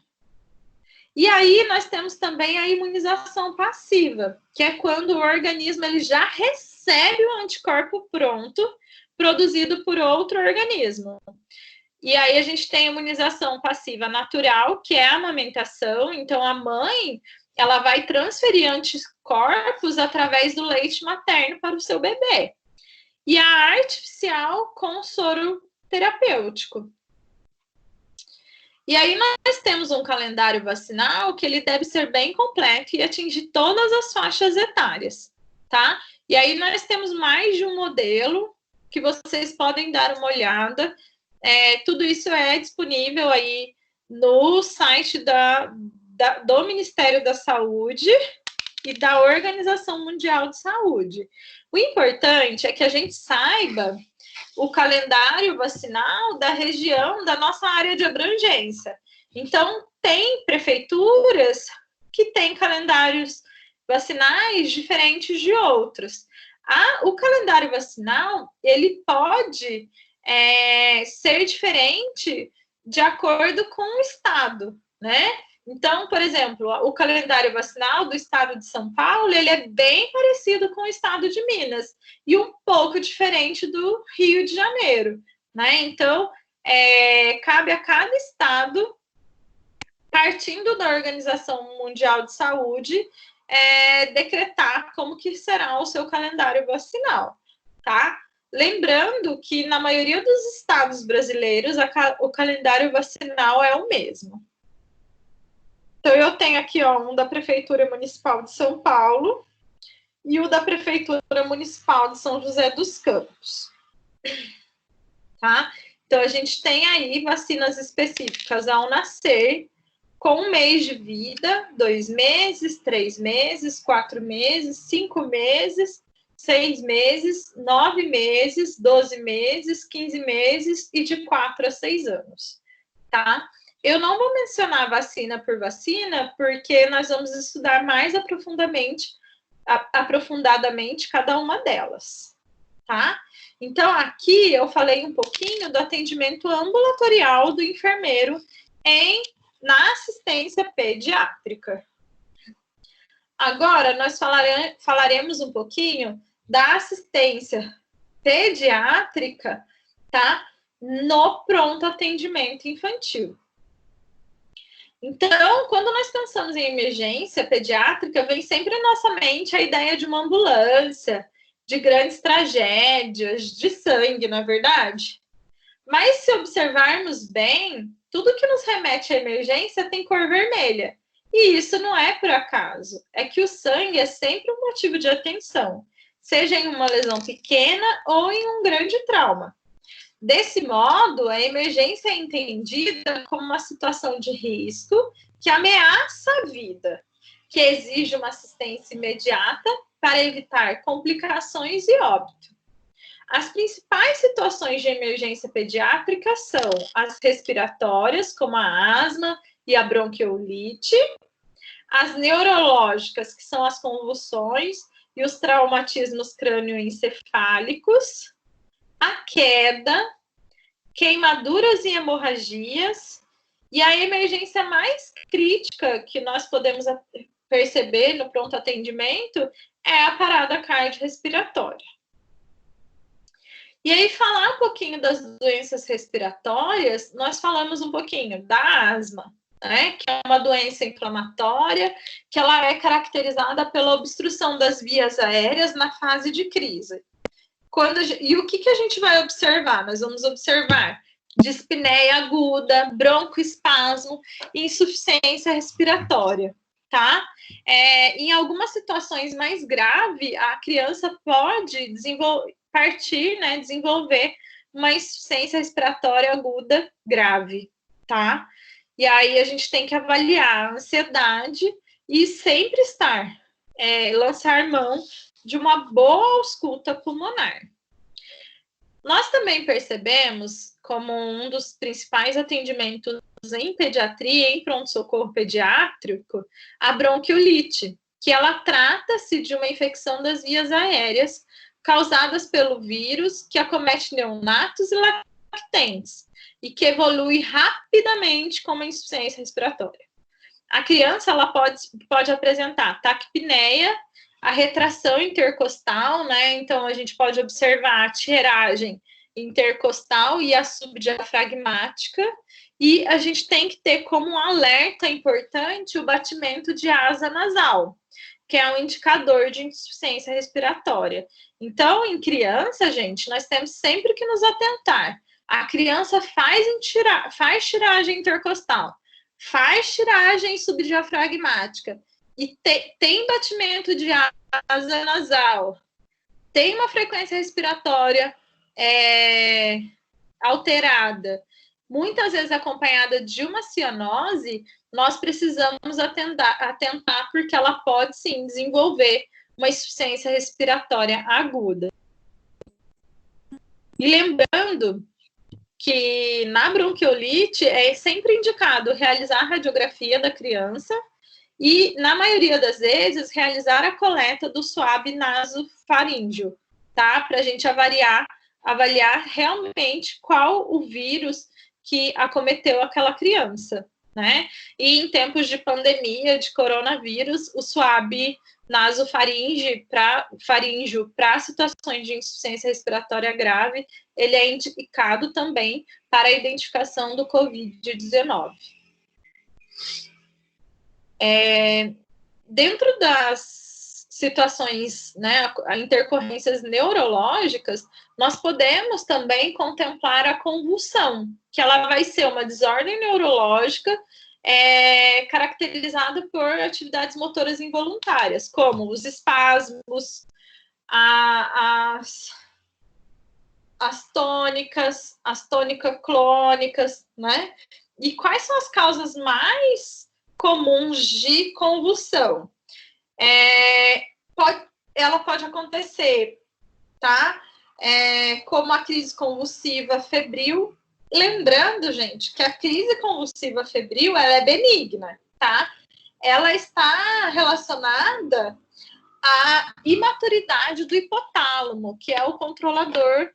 E aí, nós temos também a imunização passiva, que é quando o organismo ele já recebe o anticorpo pronto, produzido por outro organismo. E aí, a gente tem a imunização passiva natural, que é a amamentação. Então, a mãe ela vai transferir anticorpos através do leite materno para o seu bebê. E a artificial com soro terapêutico. E aí nós temos um calendário vacinal que ele deve ser bem completo e atingir todas as faixas etárias, tá? E aí nós temos mais de um modelo que vocês podem dar uma olhada. Tudo isso é disponível aí no site do Ministério da Saúde e da Organização Mundial de Saúde. O importante é que a gente saiba o calendário vacinal da região, da nossa área de abrangência. Então, tem prefeituras que têm calendários vacinais diferentes de outros. O calendário vacinal, ele pode ser diferente de acordo com o estado, né? Então, por exemplo, o calendário vacinal do estado de São Paulo, ele é bem parecido com o estado de Minas e um pouco diferente do Rio de Janeiro, né? Então, cabe a cada estado, partindo da Organização Mundial de Saúde, decretar como que será o seu calendário vacinal, tá? Lembrando que na maioria dos estados brasileiros, o calendário vacinal é o mesmo. Então, eu tenho aqui um da Prefeitura Municipal de São Paulo e o da Prefeitura Municipal de São José dos Campos. Tá? Então, a gente tem aí vacinas específicas ao nascer, com 1 mês de vida, 2 meses, 3 meses, 4 meses, 5 meses, 6 meses, 9 meses, 12 meses, 15 meses e de 4 a 6 anos. Tá? Eu não vou mencionar vacina por vacina, porque nós vamos estudar mais aprofundadamente cada uma delas, tá? Então, aqui eu falei um pouquinho do atendimento ambulatorial do enfermeiro na assistência pediátrica. Agora, nós falaremos um pouquinho da assistência pediátrica, tá? No pronto atendimento infantil. Então, quando nós pensamos em emergência pediátrica, vem sempre à nossa mente a ideia de uma ambulância, de grandes tragédias, de sangue, na verdade. Mas se observarmos bem, tudo que nos remete à emergência tem cor vermelha. E isso não é por acaso. É que o sangue é sempre um motivo de atenção, seja em uma lesão pequena ou em um grande trauma. Desse modo, a emergência é entendida como uma situação de risco que ameaça a vida, que exige uma assistência imediata para evitar complicações e óbito. As principais situações de emergência pediátrica são as respiratórias, como a asma e a bronquiolite, as neurológicas, que são as convulsões e os traumatismos crânioencefálicos, a queda, queimaduras e hemorragias, e a emergência mais crítica que nós podemos perceber no pronto atendimento é a parada cardiorrespiratória. E aí, falar um pouquinho das doenças respiratórias, nós falamos um pouquinho da asma, né, que é uma doença inflamatória, que ela é caracterizada pela obstrução das vias aéreas na fase de crise. E o que a gente vai observar? Nós vamos observar dispneia aguda, broncoespasmo e insuficiência respiratória, tá? Em algumas situações mais graves, a criança pode desenvolver uma insuficiência respiratória aguda grave, tá? E aí a gente tem que avaliar a ansiedade e sempre lançar mão de uma boa ausculta pulmonar. Nós também percebemos, como um dos principais atendimentos em pediatria, em pronto-socorro pediátrico, a bronquiolite, que ela trata-se de uma infecção das vias aéreas causadas pelo vírus que acomete neonatos e lactentes e que evolui rapidamente com uma insuficiência respiratória. A criança ela pode apresentar taquipneia, a retração intercostal, né? Então, a gente pode observar a tiragem intercostal e a subdiafragmática, e a gente tem que ter como um alerta importante o batimento de asa nasal, que é um indicador de insuficiência respiratória. Então, em criança, gente, nós temos sempre que nos atentar. A criança faz tiragem intercostal, faz tiragem subdiafragmática, e tem batimento de asa nasal, tem uma frequência respiratória alterada, muitas vezes acompanhada de uma cianose, nós precisamos atentar porque ela pode, sim, desenvolver uma insuficiência respiratória aguda. E lembrando que na bronquiolite é sempre indicado realizar a radiografia da criança e, na maioria das vezes, realizar a coleta do suave nasofaríngeo, tá? Para a gente avaliar realmente qual o vírus que acometeu aquela criança, né? E em tempos de pandemia de coronavírus, o suave nasofaríngeo para situações de insuficiência respiratória grave, ele é indicado também para a identificação do Covid-19. Dentro das situações, né, intercorrências neurológicas, nós podemos também contemplar a convulsão, que ela vai ser uma desordem neurológica caracterizada por atividades motoras involuntárias, como os espasmos, as tônicas clônicas, né? E quais são as causas mais comuns de convulsão? Ela pode acontecer, tá? Como a crise convulsiva febril. Lembrando, gente, que a crise convulsiva febril ela é benigna, tá? Ela está relacionada à imaturidade do hipotálamo, que é o controlador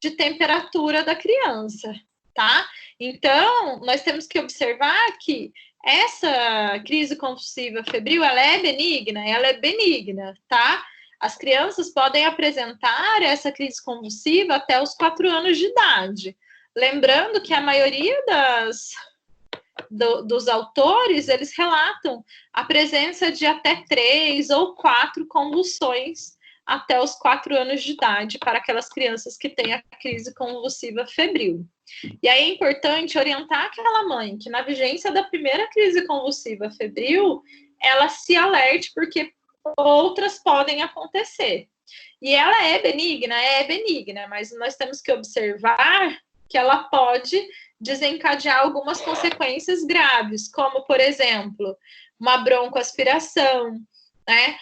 de temperatura da criança, tá? Então, nós temos que observar que essa crise convulsiva febril, ela é benigna, tá? As crianças podem apresentar essa crise convulsiva até os 4 anos de idade. Lembrando que a maioria dos autores, eles relatam a presença de até 3 ou 4 convulsões até os 4 anos de idade para aquelas crianças que têm a crise convulsiva febril. E aí é importante orientar aquela mãe que na vigência da primeira crise convulsiva febril, ela se alerte, porque outras podem acontecer. E ela é benigna, mas nós temos que observar que ela pode desencadear algumas consequências graves, como, por exemplo, uma broncoaspiração, né?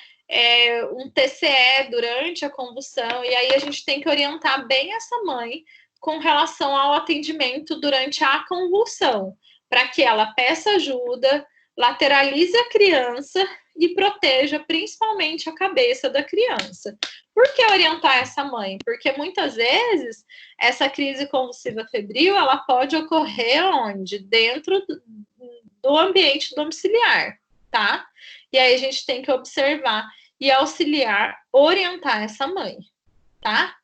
Um TCE durante a convulsão, e aí a gente tem que orientar bem essa mãe com relação ao atendimento durante a convulsão, para que ela peça ajuda, lateralize a criança e proteja principalmente a cabeça da criança. Por que orientar essa mãe? Porque muitas vezes essa crise convulsiva febril, ela pode ocorrer onde? Dentro do ambiente domiciliar, tá? E aí a gente tem que observar e auxiliar, orientar essa mãe, tá?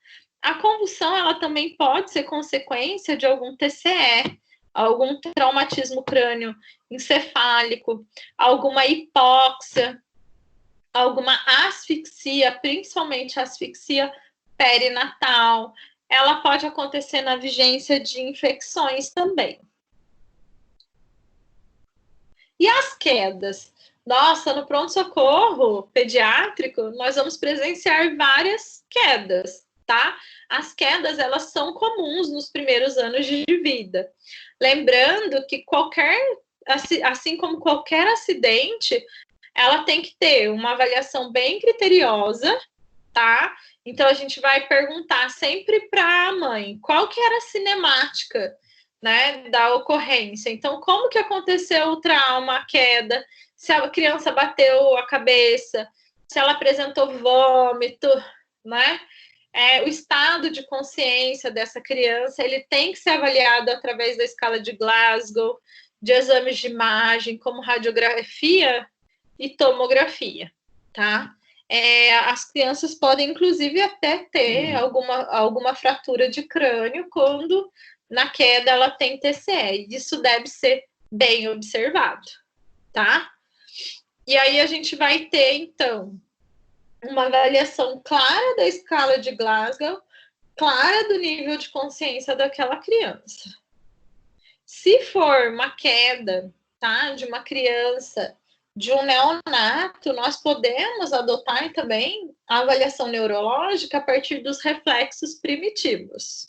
A convulsão, ela também pode ser consequência de algum TCE, algum traumatismo crânioencefálico, alguma hipóxia, alguma asfixia, principalmente asfixia perinatal. Ela pode acontecer na vigência de infecções também. E as quedas? Nossa, no pronto-socorro pediátrico, nós vamos presenciar várias quedas, tá? As quedas, elas são comuns nos primeiros anos de vida. Lembrando que assim como qualquer acidente, ela tem que ter uma avaliação bem criteriosa, tá? Então, a gente vai perguntar sempre para a mãe qual que era a cinemática, né, da ocorrência. Então, como que aconteceu o trauma, a queda, se a criança bateu a cabeça, se ela apresentou vômito, né? O estado de consciência dessa criança, ele tem que ser avaliado através da escala de Glasgow, de exames de imagem, como radiografia e tomografia, tá? As crianças podem, inclusive, até ter alguma fratura de crânio quando na queda ela tem TCE. Isso deve ser bem observado, tá? E aí a gente vai ter, então, uma avaliação clara da escala de Glasgow, clara do nível de consciência daquela criança. Se for uma queda, tá, de uma criança, de um neonato, nós podemos adotar também a avaliação neurológica a partir dos reflexos primitivos.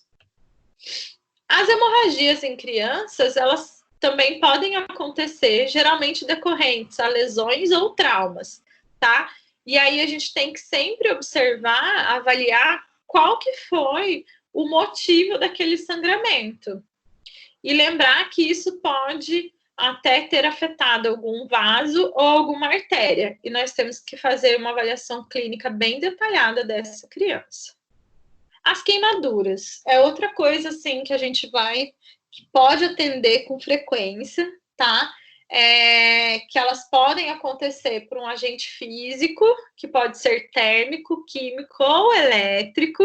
As hemorragias em crianças, elas também podem acontecer, geralmente decorrentes a lesões ou traumas, tá? E aí a gente tem que sempre observar, avaliar qual que foi o motivo daquele sangramento. E lembrar que isso pode até ter afetado algum vaso ou alguma artéria. E nós temos que fazer uma avaliação clínica bem detalhada dessa criança. As queimaduras é outra coisa, assim, que a gente que pode atender com frequência, tá? Que elas podem acontecer por um agente físico, que pode ser térmico, químico ou elétrico,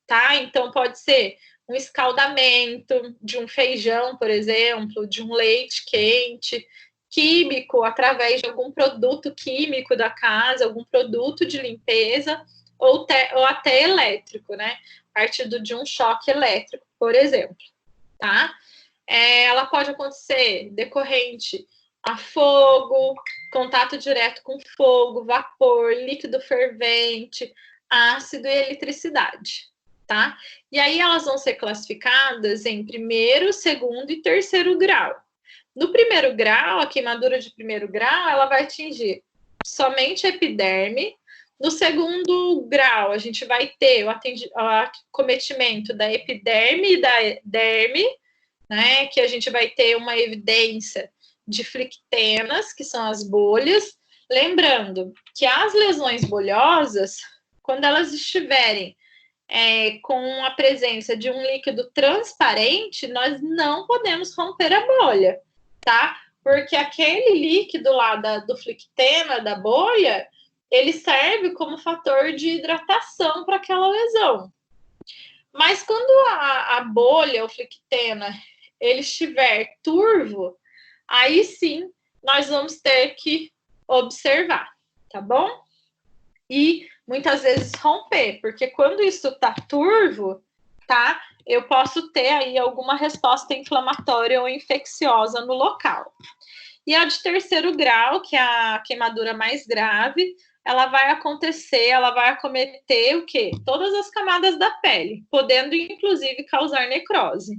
tá? Então, pode ser um escaldamento de um feijão, por exemplo, de um leite quente, químico, através de algum produto químico da casa, algum produto de limpeza, ou até elétrico, né? A partir de um choque elétrico, por exemplo, tá? Ela pode acontecer decorrente a fogo, contato direto com fogo, vapor, líquido fervente, ácido e eletricidade, tá? E aí elas vão ser classificadas em primeiro, segundo e terceiro grau. No primeiro grau, a queimadura de primeiro grau, ela vai atingir somente a epiderme. No segundo grau, a gente vai ter o acometimento da epiderme e da derme, né? Que a gente vai ter uma evidência de flictenas, que são as bolhas. Lembrando que as lesões bolhosas, quando elas estiverem com a presença de um líquido transparente, nós não podemos romper a bolha, tá? Porque aquele líquido lá do flictena, da bolha, ele serve como fator de hidratação para aquela lesão. Mas quando a bolha, o flictena, ele estiver turvo, aí sim nós vamos ter que observar, tá bom? E muitas vezes romper, porque quando isso está turvo, tá? Eu posso ter aí alguma resposta inflamatória ou infecciosa no local. E a de terceiro grau, que é a queimadura mais grave, ela vai acontecer, ela vai acometer o quê? Todas as camadas da pele, podendo inclusive causar necrose,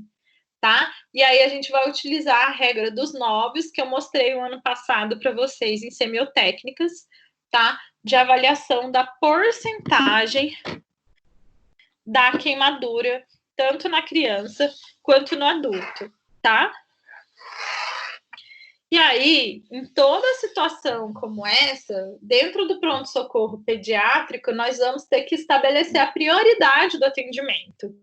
tá? E aí a gente vai utilizar a regra dos 9, que eu mostrei o ano passado para vocês em semiotécnicas, tá? De avaliação da porcentagem da queimadura, tanto na criança quanto no adulto, tá? E aí, em toda situação como essa, dentro do pronto-socorro pediátrico, nós vamos ter que estabelecer a prioridade do atendimento.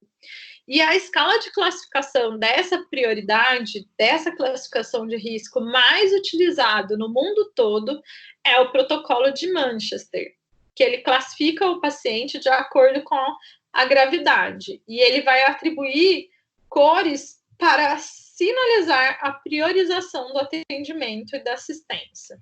E a escala de classificação dessa prioridade, dessa classificação de risco mais utilizado no mundo todo, é o protocolo de Manchester, que ele classifica o paciente de acordo com a gravidade. E ele vai atribuir cores para sinalizar a priorização do atendimento e da assistência,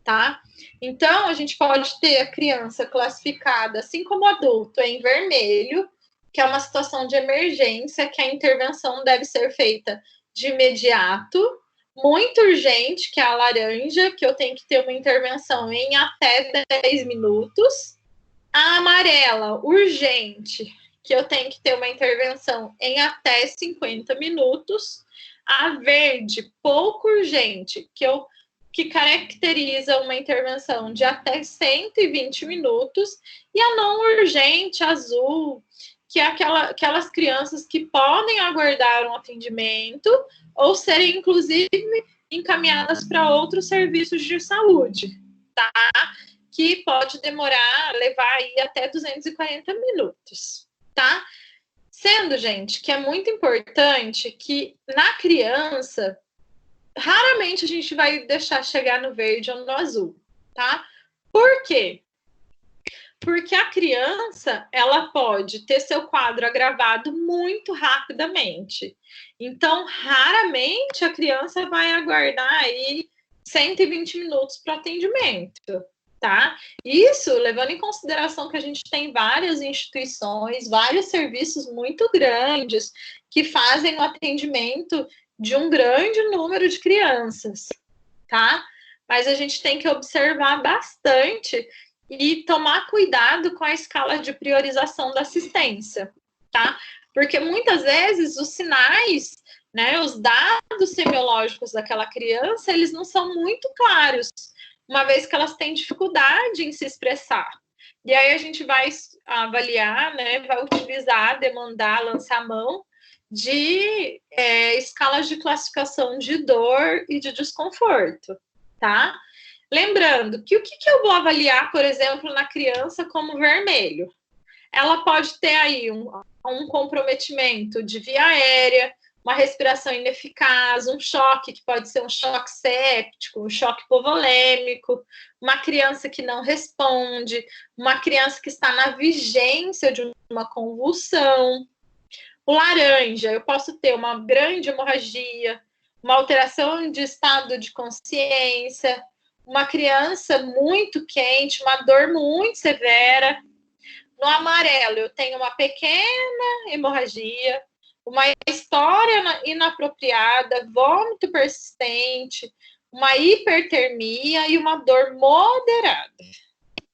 tá? Então, a gente pode ter a criança classificada, assim como o adulto, em vermelho, que é uma situação de emergência, que a intervenção deve ser feita de imediato, muito urgente, que é a laranja, que eu tenho que ter uma intervenção em até 10 minutos, a amarela, urgente, que eu tenho que ter uma intervenção em até 50 minutos, a verde, pouco urgente, que caracteriza uma intervenção de até 120 minutos, e a não urgente, azul, que é aquelas crianças que podem aguardar um atendimento ou serem, inclusive, encaminhadas para outros serviços de saúde, tá? Que pode levar aí até 240 minutos, tá? Sendo, gente, que é muito importante que na criança, raramente a gente vai deixar chegar no verde ou no azul, tá? Por quê? Porque a criança, ela pode ter seu quadro agravado muito rapidamente. Então, raramente a criança vai aguardar aí 120 minutos para atendimento, tá? Isso levando em consideração que a gente tem várias instituições, vários serviços muito grandes que fazem o atendimento de um grande número de crianças, tá? Mas a gente tem que observar bastante e tomar cuidado com a escala de priorização da assistência, tá? Porque muitas vezes os sinais, né, os dados semiológicos daquela criança, eles não são muito claros, uma vez que elas têm dificuldade em se expressar. E aí a gente vai avaliar, né, vai utilizar, demandar, lançar mão de escalas de classificação de dor e de desconforto, tá? Lembrando que o que eu vou avaliar, por exemplo, na criança como vermelho? Ela pode ter aí um comprometimento de via aérea, uma respiração ineficaz, um choque, que pode ser um choque séptico, um choque hipovolêmico, uma criança que não responde, uma criança que está na vigência de uma convulsão. O laranja, eu posso ter uma grande hemorragia, uma alteração de estado de consciência, uma criança muito quente, uma dor muito severa. No amarelo, eu tenho uma pequena hemorragia, uma história inapropriada, vômito persistente, uma hipertermia e uma dor moderada,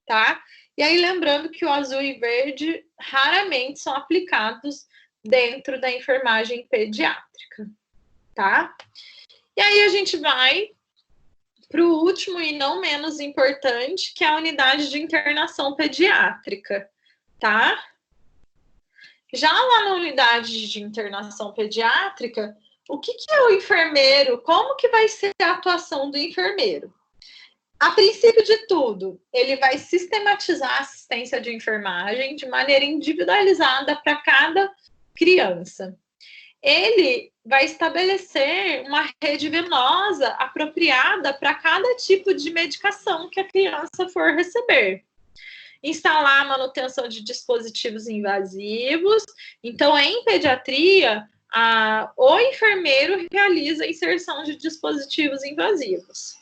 tá? E aí, lembrando que o azul e verde raramente são aplicados dentro da enfermagem pediátrica, tá? E aí a gente vai para o último e não menos importante, que é a unidade de internação pediátrica, tá? Já lá na unidade de internação pediátrica, o que é o enfermeiro? Como que vai ser a atuação do enfermeiro? A princípio de tudo, ele vai sistematizar a assistência de enfermagem de maneira individualizada para cada criança. Ele vai estabelecer uma rede venosa apropriada para cada tipo de medicação que a criança for receber. Instalar a manutenção de dispositivos invasivos. Então, em pediatria, o enfermeiro realiza a inserção de dispositivos invasivos.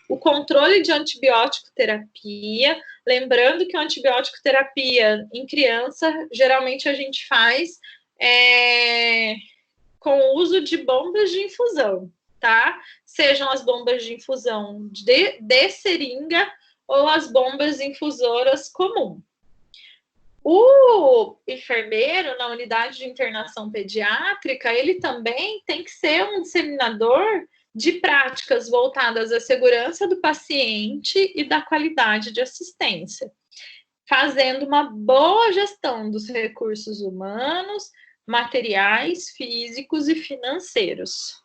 o controle de antibiótico terapia, lembrando que a antibiótico terapia em criança, geralmente a gente faz com o uso de bombas de infusão, tá? Sejam as bombas de infusão de seringa ou as bombas infusoras comum. O enfermeiro na unidade de internação pediátrica, ele também tem que ser um disseminador de práticas voltadas à segurança do paciente e da qualidade de assistência, fazendo uma boa gestão dos recursos humanos, materiais, físicos e financeiros,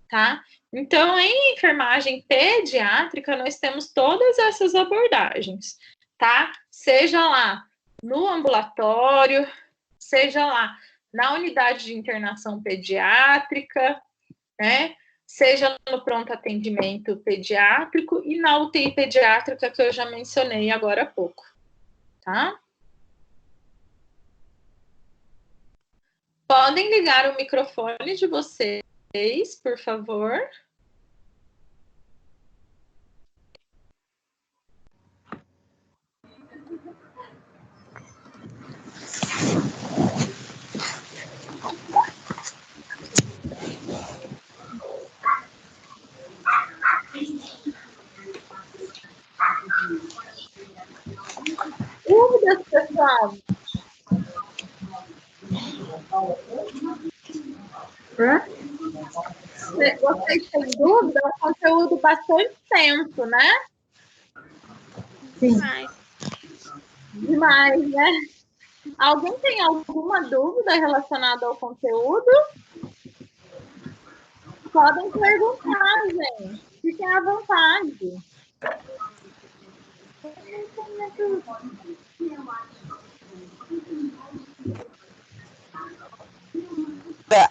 tá? Então, em enfermagem pediátrica, nós temos todas essas abordagens, tá? Seja lá no ambulatório, seja lá na unidade de internação pediátrica, né? Seja no pronto atendimento pediátrico e na UTI pediátrica que eu já mencionei agora há pouco, tá? Podem ligar o microfone de vocês, por favor. Dúvidas, pessoal? Vocês têm dúvida? É um conteúdo bastante extenso, né? Sim. Demais, né? Alguém tem alguma dúvida relacionada ao conteúdo? Podem perguntar, gente. Fiquem à vontade.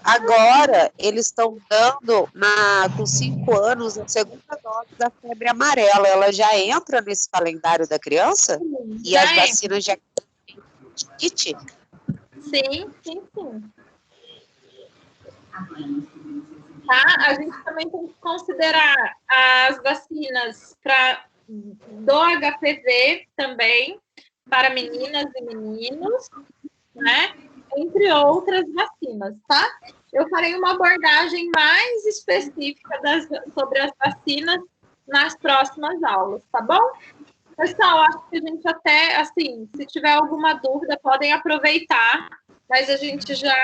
Agora, eles estão dando, com 5 anos, a segunda dose da febre amarela. Ela já entra nesse calendário da criança? E Já as vacinas já... Sim. Tá? A gente também tem que considerar as vacinas do HPV também, para meninas e meninos, né? Entre outras vacinas, tá? Eu farei uma abordagem mais específica sobre as vacinas nas próximas aulas, tá bom? Pessoal, acho que a gente até, assim, se tiver alguma dúvida, podem aproveitar, mas a gente já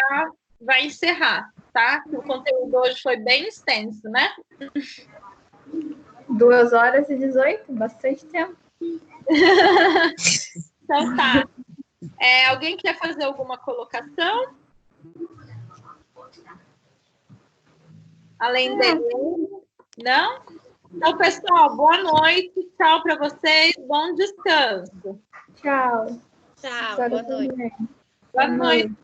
vai encerrar, tá? O conteúdo hoje foi bem extenso, né? 2h18, bastante tempo. Então tá. Alguém quer fazer alguma colocação? Além dele? Não? Então, pessoal, boa noite. Tchau para vocês. Bom descanso. Tchau. Tchau, boa noite. Boa noite.